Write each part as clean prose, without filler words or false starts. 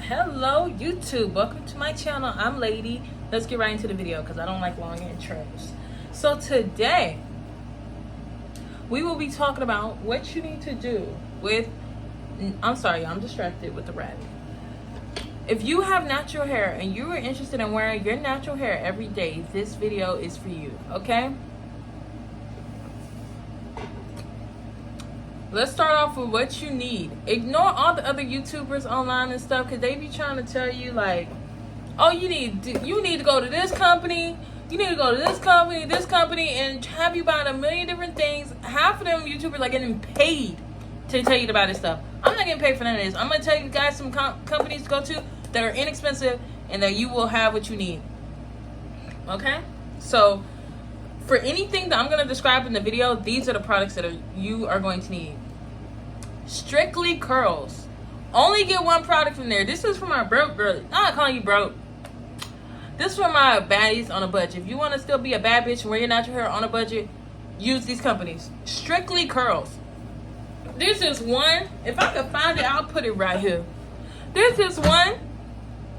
Hello YouTube, welcome to my channel. I'm Lady. Let's get right into the video because I don't like long intros. So today we will be talking about what you need to do with, I'm sorry, I'm distracted with the rabbit. If you have natural hair and you are interested in wearing your natural hair every day, this video is for you, okay? Let's start off with what you need. Ignore all the other YouTubers online and stuff because they be trying to tell you like, oh, you need to go to this company, you need to go to this company, and have you buying a million different things. Half of them YouTubers are getting paid to tell you to buy this stuff. I'm not getting paid for none of this. I'm going to tell you guys some companies to go to that are inexpensive and that you will have what you need. Okay? So, for anything that I'm going to describe in the video, these are the products that you are going to need. Strictly Curls. Only get one product from there. This is for my broke girl. I'm not calling you broke. This is for my baddies on a budget. If you want to still be a bad bitch and wear your natural hair on a budget, use these companies. Strictly Curls. This is one. If I could find it, I'll put it right here. This is one.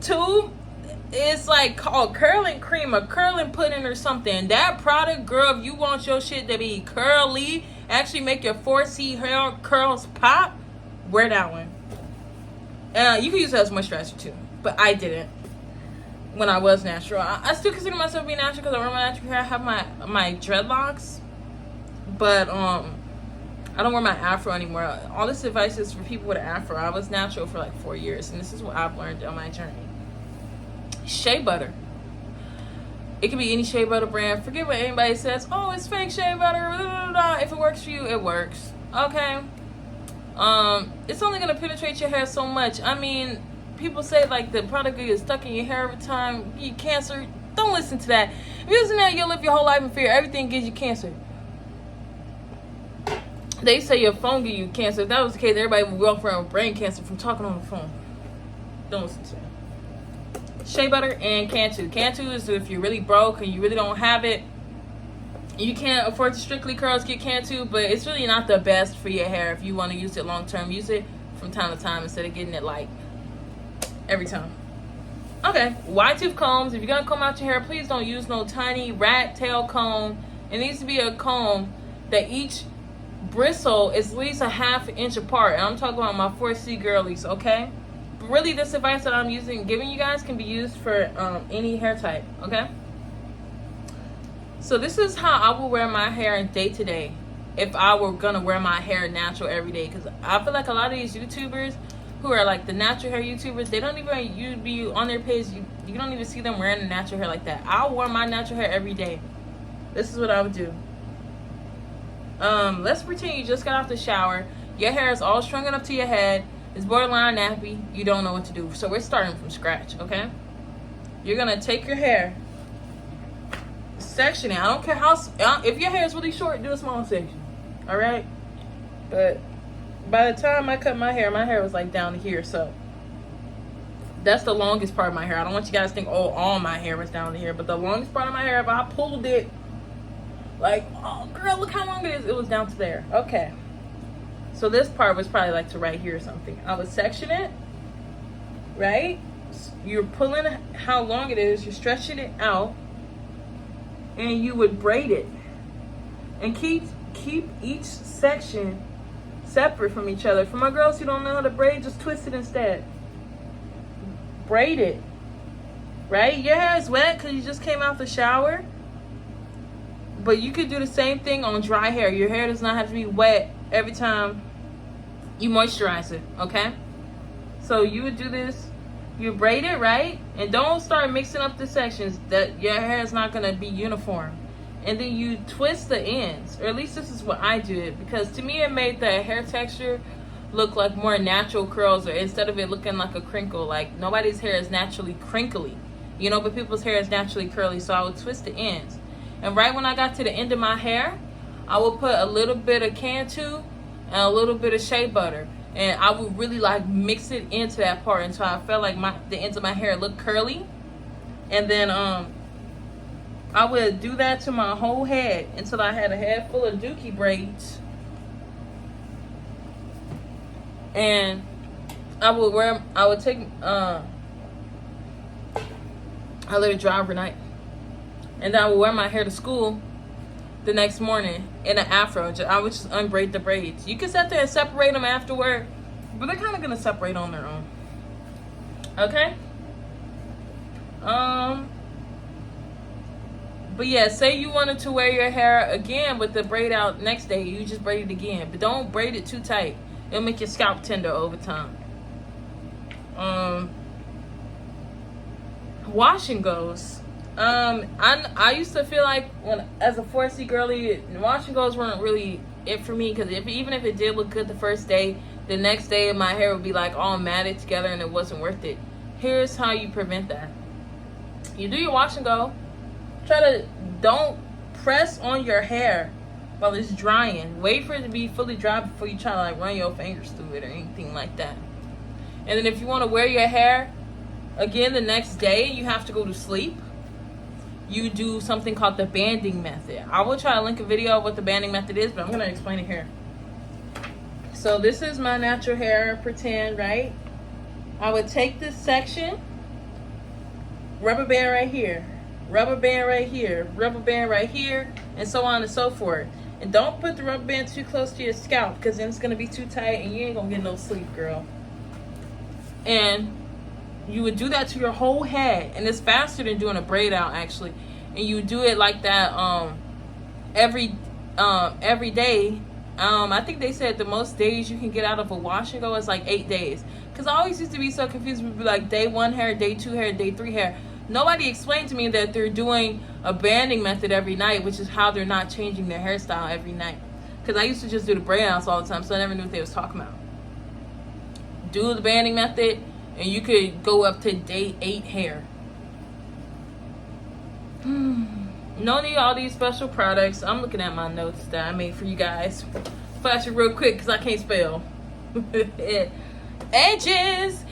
Two. It's like called curling cream or curling pudding or something. That product, girl, if you want your shit to be curly, actually make your 4C hair curls pop, wear that one. You can use it as moisturizer too, but I didn't when I was natural. I still consider myself being natural because I wear my natural hair. I have my dreadlocks, but I don't wear my afro anymore. All this advice is for people with an afro. I was natural for like 4 years, and this is what I've learned on my journey. Shea butter. It can be any shea butter brand. Forget what anybody says. Oh, it's fake shea butter. Blah, blah, blah. If it works for you, it works. Okay. It's only gonna penetrate your hair so much. I mean, people say like the product is stuck in your hair every time you get cancer. Don't listen to that. If you're using that, you'll live your whole life in fear. Everything gives you cancer. They say your phone gives you cancer. If that was the case, everybody would walk around with brain cancer from talking on the phone. Don't listen to that. Shea butter and Cantu. Cantu is if you're really broke and you really don't have it. You can't afford to Strictly Curls, get Cantu, but it's really not the best for your hair if you want to use it long term. Use it from time to time instead of getting it like every time. Okay, wide tooth combs. If you're gonna comb out your hair, please don't use no tiny rat tail comb. It needs to be a comb that each bristle is at least a ½ inch apart. And I'm talking about my 4C girlies, okay? Really, this advice that I'm giving you guys can be used for any hair type, okay? So this is how I will wear my hair day to day if I were gonna wear my hair natural every day, because I feel like a lot of these YouTubers who are like the natural hair YouTubers, they don't even, you'd be on their page, you don't even see them wearing the natural hair like that. I'll wear my natural hair every day. This is what I would do. Let's pretend you just got off the shower. Your hair is all shrunken up to your head. It's borderline nappy. You don't know what to do. So we're starting from scratch, okay? You're going to take your hair, section it. I don't care how, if your hair is really short, do a small section, all right? But by the time I cut my hair was like down to here. So that's the longest part of my hair. I don't want you guys to think, oh, all my hair was down to here. But the longest part of my hair, if I pulled it, like, oh, girl, look how long it is. It was down to there. Okay. So this part was probably like to right here or something. I would section it, right? You're pulling how long it is, you're stretching it out, and you would braid it. And keep each section separate from each other. For my girls who don't know how to braid, just twist it instead. Braid it, right? Your hair is wet because you just came out the shower. But you could do the same thing on dry hair. Your hair does not have to be wet every time you moisturize it, okay? So you would do this, you braid it, right? And don't start mixing up the sections. That your hair is not gonna be uniform. And then you twist the ends, or at least this is what I did, because to me it made the hair texture look like more natural curls, or instead of it looking like a crinkle. Like nobody's hair is naturally crinkly, you know, but people's hair is naturally curly. So I would twist the ends. And right when I got to the end of my hair, I would put a little bit of Cantu and a little bit of shea butter. And I would really like mix it into that part until I felt like the ends of my hair looked curly. And then I would do that to my whole head until I had a head full of dookie braids. And I would take I let it dry overnight, and then I would wear my hair to school the next morning in an afro. I would just unbraid the braids. You can sit there and separate them afterward, but they're kind of gonna separate on their own. Okay. But yeah, say you wanted to wear your hair again with the braid out next day, you just braid it again, but don't braid it too tight. It'll make your scalp tender over time. Washing goes. I used to feel like when as a 4C girly, washing goes weren't really it for me, because even if it did look good the first day, the next day my hair would be like all matted together and it wasn't worth it. Here's how you prevent that. You do your wash and go. Don't press on your hair while it's drying. Wait for it to be fully dry before you try to like run your fingers through it or anything like that. And then if you want to wear your hair again the next day, you have to go to sleep. You do something called the banding method. I will try to link a video of what the banding method is, but I'm going to explain it here. So this is my natural hair, pretend, right? I would take this section, rubber band right here, rubber band right here, rubber band right here, and so on and so forth. And don't put the rubber band too close to your scalp, because then it's going to be too tight and you ain't going to get no sleep, girl. And you would do that to your whole head, and it's faster than doing a braid out actually. And you do it like that every day. I think they said the most days you can get out of a wash and go is like 8 days. Because I always used to be so confused. We'd be like day 1 hair, day 2 hair, day 3 hair. Nobody explained to me that they're doing a banding method every night, which is how they're not changing their hairstyle every night. Because I used to just do the braid outs all the time, so I never knew what they was talking about. Do the banding method, and you could go up to day 8 hair. No need all these special products. I'm looking at my notes that I made for you guys. Flash it real quick because I can't spell. Edges,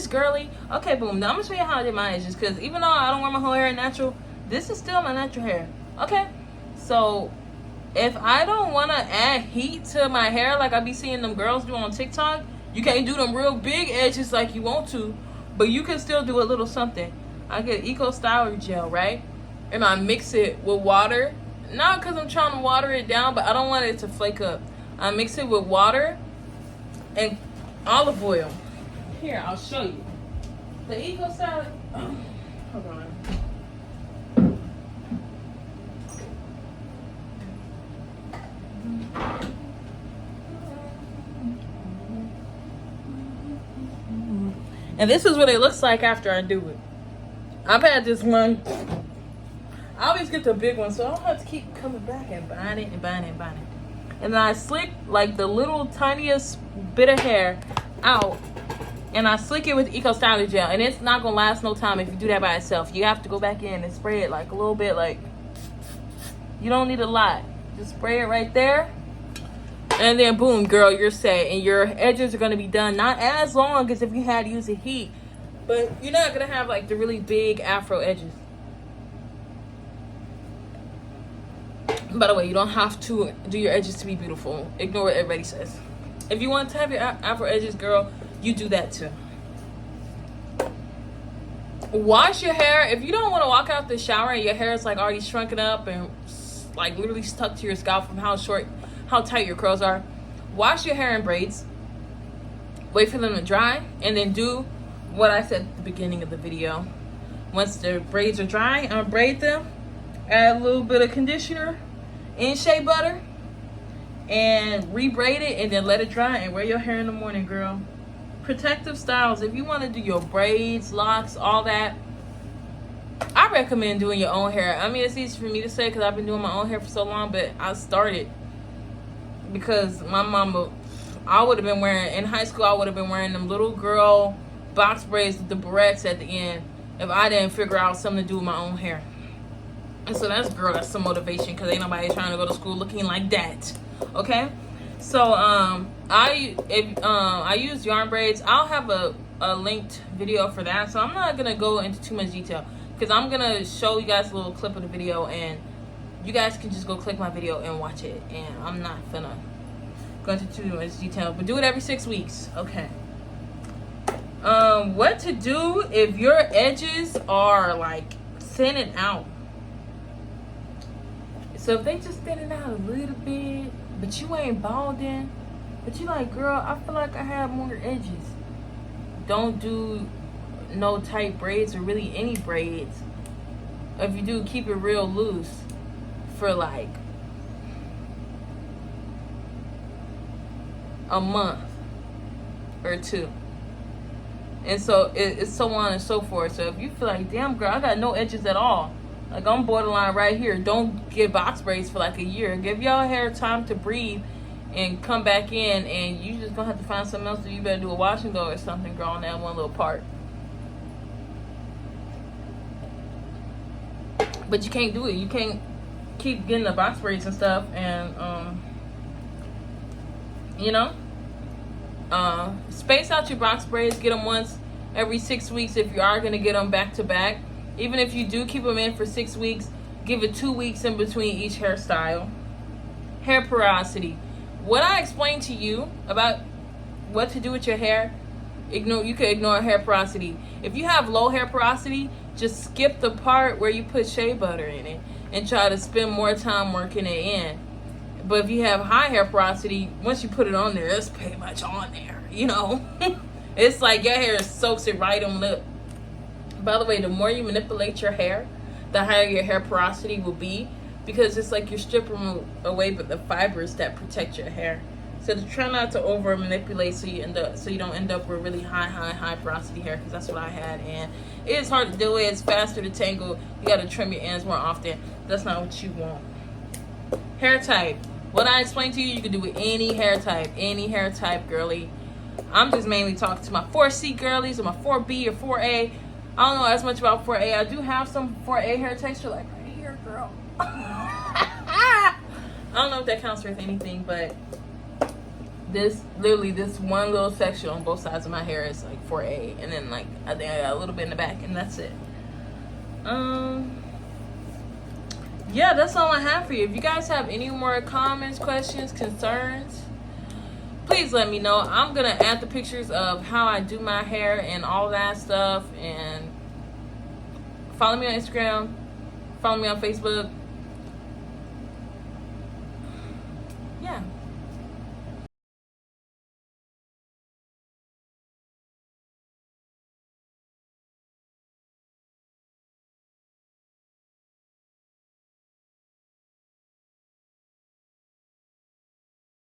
girly. Okay, boom. Now I'm gonna show you how I did my edges, because even though I don't wear my whole hair natural, this is still my natural hair. Okay, so if I don't want to add heat to my hair like I be seeing them girls do on TikTok, you can't do them real big edges like you want to, but you can still do a little something. I get Eco Styler gel, right? And I mix it with water. Not because I'm trying to water it down, but I don't want it to flake up. I mix it with water and olive oil. Here, I'll show you. The Eco Styler. Oh, hold on. And this is what it looks like after I do it. I've had this one. I always get the big one, so I don't have to keep coming back and buying it and buying it and buying it. And then I slick like the little tiniest bit of hair out, and I slick it with Eco Styler gel. And it's not gonna last no time if you do that by itself. You have to go back in and spray it like a little bit. Like, you don't need a lot. Just spray it right there. And then boom, girl, you're set. And your edges are gonna be done. Not as long as if you had to use the heat, but you're not gonna have like the really big afro edges. By the way, you don't have to do your edges to be beautiful. Ignore what everybody says. If you want to have your afro edges, girl, you do that too. Wash your hair. If you don't want to walk out the shower and your hair is like already shrunken up and like literally stuck to your scalp from how tight your curls are, wash your hair in braids. Wait for them to dry, and then do what I said at the beginning of the video. Once the braids are dry, unbraid them. Add a little bit of conditioner and shea butter, and rebraid it, and then let it dry and wear your hair in the morning, girl. Protective styles. If you want to do your braids, locks, all that, I recommend doing your own hair. I mean, it's easy for me to say because I've been doing my own hair for so long, but I started because my mama, I would have been wearing, in high school, I would have been wearing them little girl box braids with the barrettes at the end if I didn't figure out something to do with my own hair. And so that's some motivation, because ain't nobody trying to go to school looking like that. Okay, so I use yarn braids. I'll have a linked video for that, so I'm not gonna go into too much detail, because I'm gonna show you guys a little clip of the video, and you guys can just go click my video and watch it, and I'm not gonna go into too much detail, but do it every 6 weeks. Okay, What to do if your edges are like thinning out. So if they just thinning out a little bit, but you ain't balding, but you like, girl, I feel like I have more edges. Don't do no tight braids or really any braids. If you do, keep it real loose for like a month or two. And so it's so on and so forth. So if you feel like, damn, girl, I got no edges at all, like I'm borderline right here, don't get box braids for like a year. Give y'all hair time to breathe and come back in, and you just gonna have to find something else. So you better do a wash and go or something, girl, on that one little part. But you can't do it. You can't keep getting the box braids and stuff, and you know, space out your box braids. Get them once every 6 weeks if you are gonna get them back to back. Even if you do keep them in for 6 weeks, give it 2 weeks in between each hairstyle. Hair porosity. What I explained to you about what to do with your hair, you can ignore hair porosity. If you have low hair porosity, just skip the part where you put shea butter in it and try to spend more time working it in. But if you have high hair porosity, once you put it on there, it's pretty much on there, you know. It's like your hair soaks it right on up. By the way, the more you manipulate your hair, the higher your hair porosity will be, because it's like you're stripping away the fibers that protect your hair. So to try not to over manipulate, so you don't end up with really high porosity hair, because that's what I had, and it is hard to do it. It's faster to tangle. You got to trim your ends more often. That's not what you want. Hair type. What I explained to you, you can do with any hair type, girly. I'm just mainly talking to my 4C girlies or my 4B or 4A. I don't know as much about 4A. I do have some 4A hair texture, like right here, girl. I don't know if that counts for anything, but this one little section on both sides of my hair is like 4A, and then like I think I got a little bit in the back, and that's it. Yeah, that's all I have for you. If you guys have any more comments, questions, concerns, please let me know. I'm gonna add the pictures of how I do my hair and all that stuff, and follow me on Instagram, follow me on Facebook.